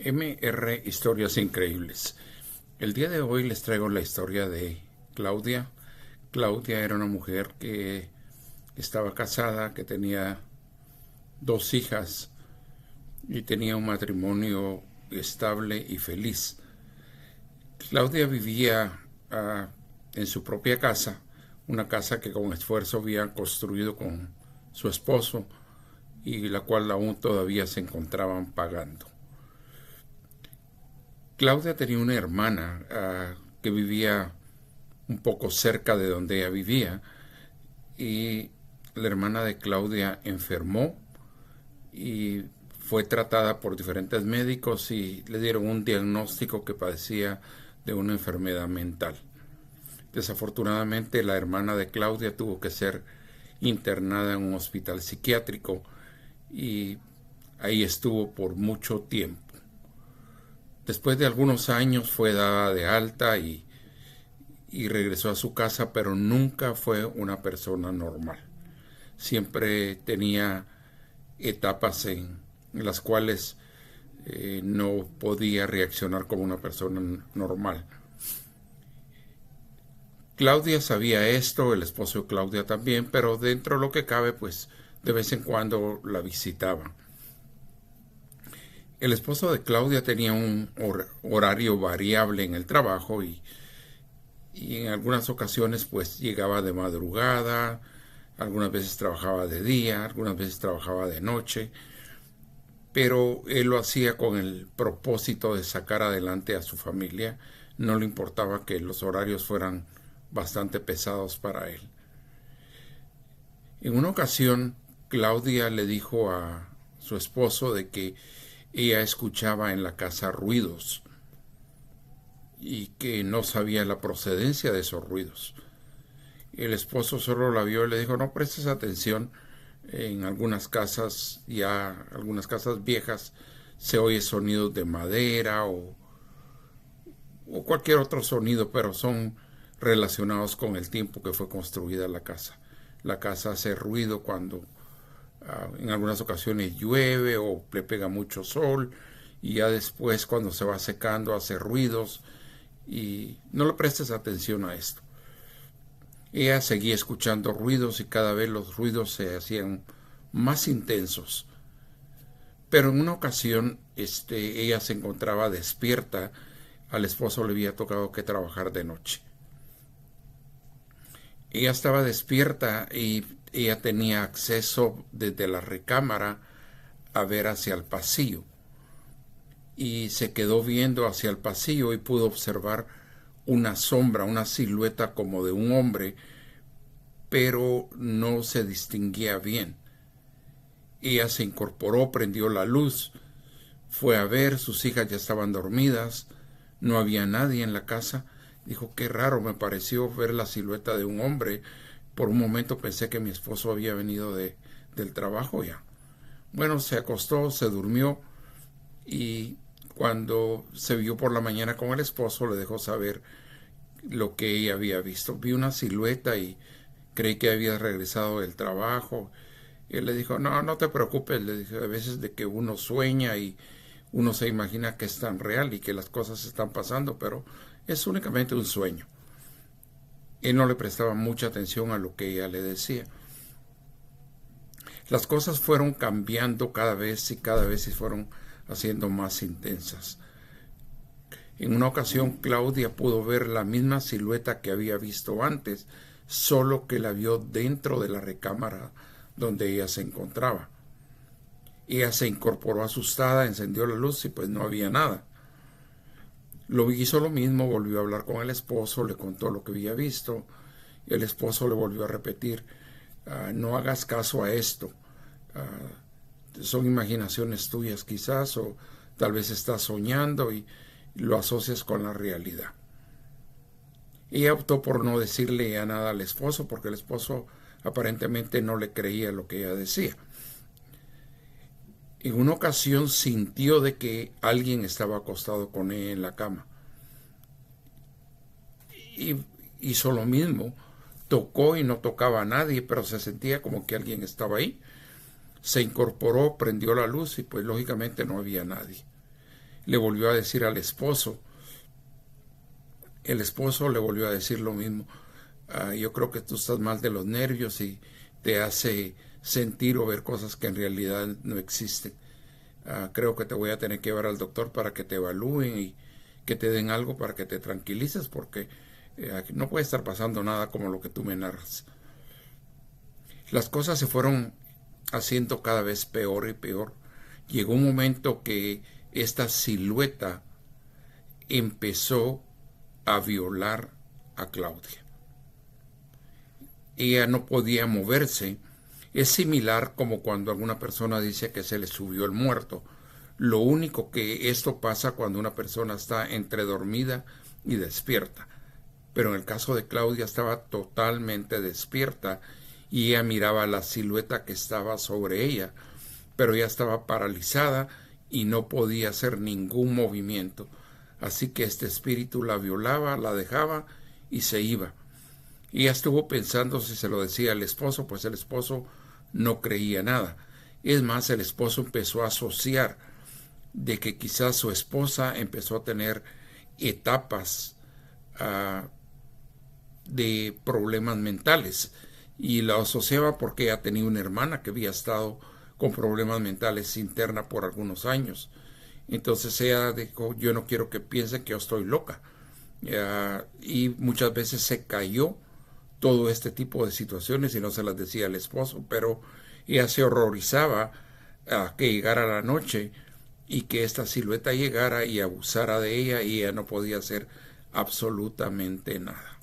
MR Historias Increíbles. El día de hoy les traigo la historia de Claudia. Claudia era una mujer que estaba casada, que tenía 2 hijas y tenía un matrimonio estable y feliz. Claudia vivía en su propia casa, una casa que con esfuerzo había construido con su esposo y la cual aún todavía se encontraban pagando. Claudia tenía una hermana que vivía un poco cerca de donde ella vivía, y la hermana de Claudia enfermó y fue tratada por diferentes médicos y le dieron un diagnóstico que padecía de una enfermedad mental. Desafortunadamente, la hermana de Claudia tuvo que ser internada en un hospital psiquiátrico y ahí estuvo por mucho tiempo. Después de algunos años fue dada de alta y regresó a su casa, pero nunca fue una persona normal. Siempre tenía etapas en las cuales no podía reaccionar como una persona normal. Claudia sabía esto, el esposo de Claudia también, pero dentro de lo que cabe, pues de vez en cuando la visitaban. El esposo de Claudia tenía un horario variable en el trabajo y en algunas ocasiones pues llegaba de madrugada, algunas veces trabajaba de día, algunas veces trabajaba de noche, pero él lo hacía con el propósito de sacar adelante a su familia. No le importaba que los horarios fueran bastante pesados para él. En una ocasión, Claudia le dijo a su esposo de que ella escuchaba en la casa ruidos y que no sabía la procedencia de esos ruidos. El esposo solo la vio y le dijo: no prestes atención, en algunas casas viejas se oye sonidos de madera o cualquier otro sonido, pero son relacionados con el tiempo que fue construida la casa. La casa hace ruido cuando en algunas ocasiones llueve o le pega mucho sol, y ya después, cuando se va secando, hace ruidos, y no le prestes atención a esto. Ella seguía escuchando ruidos y cada vez los ruidos se hacían más intensos. Pero en una ocasión ella se encontraba despierta. Al esposo le había tocado que trabajar de noche. Ella estaba despierta y ella tenía acceso desde la recámara a ver hacia el pasillo. Y se quedó viendo hacia el pasillo y pudo observar una sombra, una silueta como de un hombre, pero no se distinguía bien. Ella se incorporó, prendió la luz, fue a ver, sus hijas ya estaban dormidas, no había nadie en la casa. Dijo: qué raro, me pareció ver la silueta de un hombre. Por un momento pensé que mi esposo había venido del trabajo ya. Bueno, se acostó, se durmió, y cuando se vio por la mañana con el esposo, le dejó saber lo que ella había visto. Vi una silueta y creí que había regresado del trabajo. Y él le dijo: no te preocupes. Le dije: a veces de que uno sueña y uno se imagina que es tan real y que las cosas están pasando, pero es únicamente un sueño. Él no le prestaba mucha atención a lo que ella le decía. Las cosas fueron cambiando cada vez y fueron haciendo más intensas. En una ocasión, Claudia pudo ver la misma silueta que había visto antes, solo que la vio dentro de la recámara donde ella se encontraba. Ella se incorporó asustada, encendió la luz y pues no había nada. Hizo lo mismo, volvió a hablar con el esposo, le contó lo que había visto. Y el esposo le volvió a repetir: no hagas caso a esto. Son imaginaciones tuyas quizás, o tal vez estás soñando y lo asocias con la realidad. Ella optó por no decirle ya nada al esposo, porque el esposo aparentemente no le creía lo que ella decía. En una ocasión sintió de que alguien estaba acostado con ella en la cama. Y hizo lo mismo. Tocó y no tocaba a nadie, pero se sentía como que alguien estaba ahí. Se incorporó, prendió la luz y pues lógicamente no había nadie. le volvió a decir al esposo. El esposo le volvió a decir lo mismo. Yo creo que tú estás mal de los nervios y te hace sentir o ver cosas que en realidad no existen. Creo que te voy a tener que llevar al doctor para que te evalúen y que te den algo para que te tranquilices, porque no puede estar pasando nada como lo que tú me narras. Las cosas se fueron haciendo cada vez peor y peor. Llegó un momento que esta silueta empezó a violar a Claudia. Ella no podía moverse. Es similar como cuando alguna persona dice que se le subió el muerto. Lo único que esto pasa cuando una persona está entre dormida y despierta. Pero en el caso de Claudia estaba totalmente despierta y ella miraba la silueta que estaba sobre ella, pero ella estaba paralizada y no podía hacer ningún movimiento. Así que este espíritu la violaba, la dejaba y se iba. Y ella estuvo pensando si se lo decía al esposo, pues el esposo no creía nada. Es más, el esposo empezó a asociar de que quizás su esposa empezó a tener etapas de problemas mentales, y la asociaba porque ella tenía una hermana que había estado con problemas mentales interna por algunos años. Entonces ella dijo, yo no quiero que piensen que yo estoy loca. Y muchas veces se cayó todo este tipo de situaciones y no se las decía al esposo, pero ella se horrorizaba a que llegara la noche y que esta silueta llegara y abusara de ella, y ella no podía hacer absolutamente nada.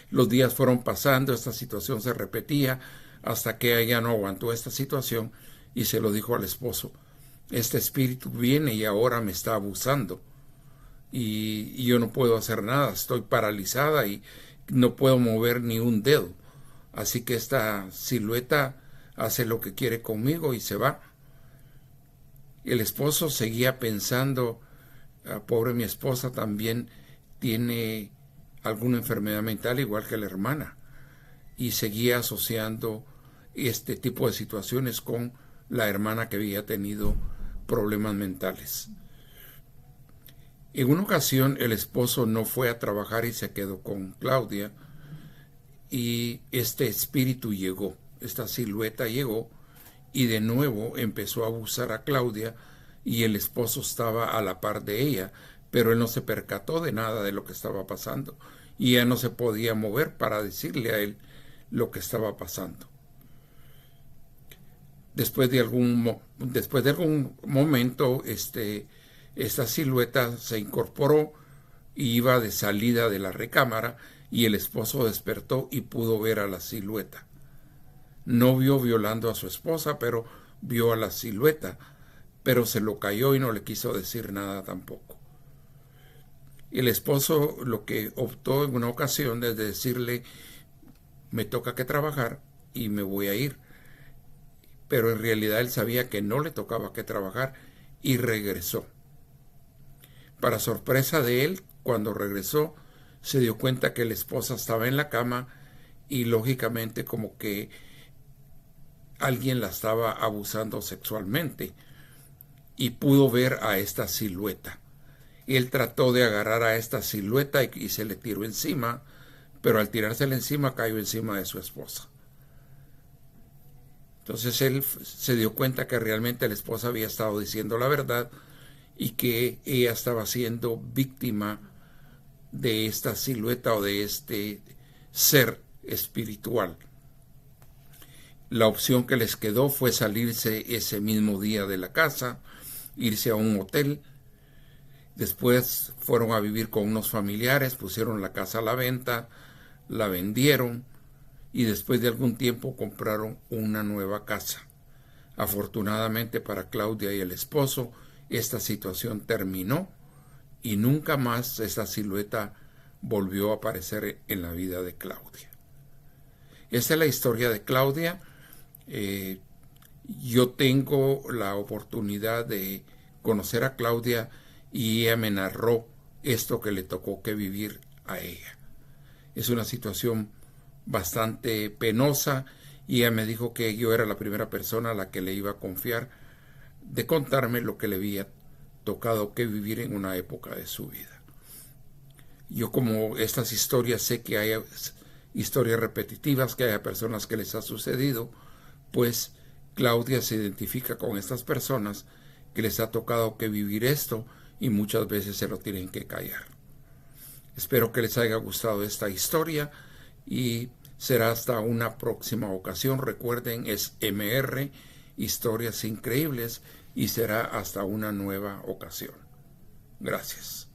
Los días fueron pasando, esta situación se repetía hasta que ella no aguantó esta situación y se lo dijo al esposo. Este espíritu viene y ahora me está abusando y yo no puedo hacer nada, estoy paralizada y no puedo mover ni un dedo. Así que esta silueta hace lo que quiere conmigo y se va. El esposo seguía pensando, pobre mi esposa también tiene alguna enfermedad mental igual que la hermana, y seguía asociando este tipo de situaciones con la hermana que había tenido problemas mentales. En una ocasión el esposo no fue a trabajar y se quedó con Claudia, y este espíritu llegó, esta silueta llegó y de nuevo empezó a abusar a Claudia, y el esposo estaba a la par de ella, pero él no se percató de nada de lo que estaba pasando y ella no se podía mover para decirle a él lo que estaba pasando. Después de algún momento, esta silueta se incorporó y iba de salida de la recámara, y el esposo despertó y pudo ver a la silueta. No vio violando a su esposa, pero vio a la silueta, pero se lo calló y no le quiso decir nada tampoco. El esposo lo que optó en una ocasión es de decirle, me toca que trabajar y me voy a ir. Pero en realidad él sabía que no le tocaba que trabajar y regresó. Para sorpresa de él, cuando regresó, se dio cuenta que la esposa estaba en la cama y lógicamente como que alguien la estaba abusando sexualmente, y pudo ver a esta silueta. Él trató de agarrar a esta silueta y se le tiró encima, pero al tirársela encima cayó encima de su esposa. Entonces él se dio cuenta que realmente la esposa había estado diciendo la verdad y que ella estaba siendo víctima de esta silueta o de este ser espiritual. La opción que les quedó fue salirse ese mismo día de la casa, irse a un hotel. Después fueron a vivir con unos familiares, pusieron la casa a la venta, la vendieron y después de algún tiempo compraron una nueva casa. Afortunadamente para Claudia y el esposo, esta situación terminó y nunca más esta silueta volvió a aparecer en la vida de Claudia. Esta es la historia de Claudia. Yo tengo la oportunidad de conocer a Claudia y ella me narró esto que le tocó que vivir a ella. Es una situación bastante penosa y ella me dijo que yo era la primera persona a la que le iba a confiar de contarme lo que le había tocado que vivir en una época de su vida. Yo, como estas historias, sé que hay historias repetitivas, que hay personas que les ha sucedido, pues Claudia se identifica con estas personas que les ha tocado que vivir esto y muchas veces se lo tienen que callar. Espero que les haya gustado esta historia y será hasta una próxima ocasión. Recuerden, es MR, Historias Increíbles, y será hasta una nueva ocasión. Gracias.